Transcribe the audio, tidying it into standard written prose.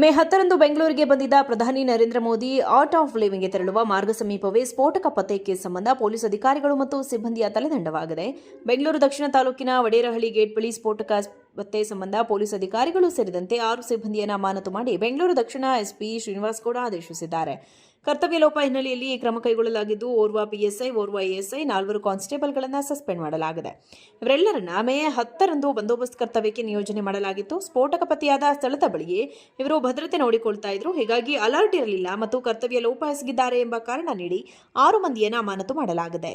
ಮೇ 10ರಂದು ಬೆಂಗಳೂರಿಗೆ ಬಂದಿದ್ದ ಪ್ರಧಾನಿ ನರೇಂದ್ರ ಮೋದಿ ಆರ್ಟ್ ಆಫ್ ಲಿವಿಂಗ್ಗೆ ತೆರಳುವ ಮಾರ್ಗ ಸಮೀಪವೇ ಸ್ಫೋಟಕ ಪತ್ತೆ ಕೇಸ್ ಸಂಬಂಧ ಪೊಲೀಸ್ ಅಧಿಕಾರಿಗಳು ಮತ್ತು ಸಿಬ್ಬಂದಿಯ ತಲೆದಂಡವಾಗಿದೆ. ಬೆಂಗಳೂರು ದಕ್ಷಿಣ ತಾಲೂಕಿನ ವಡೇರಹಳ್ಳಿ ಗೇಟ್ ಬಳಿ ಸ್ಫೋಟಕ ಪತ್ತೆ ಸಂಬಂಧ ಪೊಲೀಸ್ ಅಧಿಕಾರಿಗಳು ಸೇರಿದಂತೆ 6 ಸಿಬ್ಬಂದಿಯನ್ನು ಅಮಾನತು ಮಾಡಿ ಬೆಂಗಳೂರು ದಕ್ಷಿಣ ಎಸ್ಪಿ ಶ್ರೀನಿವಾಸ್ ಗೌಡ ಆದೇಶಿಸಿದ್ದಾರೆ. ಕರ್ತವ್ಯ ಲೋಪ ಹಿನ್ನೆಲೆಯಲ್ಲಿ ಈ ಕ್ರಮ ಕೈಗೊಳ್ಳಲಾಗಿದ್ದು, ಓರ್ವ ಪಿಎಸ್ಐ, ಓರ್ವ ಎಎಸ್ಐ, 4 ಕಾನ್ಸ್ಟೇಬಲ್ಗಳನ್ನು ಸಸ್ಪೆಂಡ್ ಮಾಡಲಾಗಿದೆ. ಇವರೆಲ್ಲರನ್ನ ಮೇ 10ರಂದು ಬಂದೋಬಸ್ತ್ ಕರ್ತವ್ಯಕ್ಕೆ ನಿಯೋಜನೆ ಮಾಡಲಾಗಿತ್ತು. ಸ್ಫೋಟಕ ಪತ್ತೆಯಾದ ಸ್ಥಳದ ಬಳಿಯೇ ಇವರು ಭದ್ರತೆ ನೋಡಿಕೊಳ್ತಾ ಇದ್ರು. ಹೀಗಾಗಿ ಅಲರ್ಟ್ ಇರಲಿಲ್ಲ ಮತ್ತು ಕರ್ತವ್ಯ ಲೋಪ ಎಸಗಿದ್ದಾರೆ ಎಂಬ ಕಾರಣ ನೀಡಿ 6 ಮಂದಿಯನ್ನು ಅಮಾನತು ಮಾಡಲಾಗಿದೆ.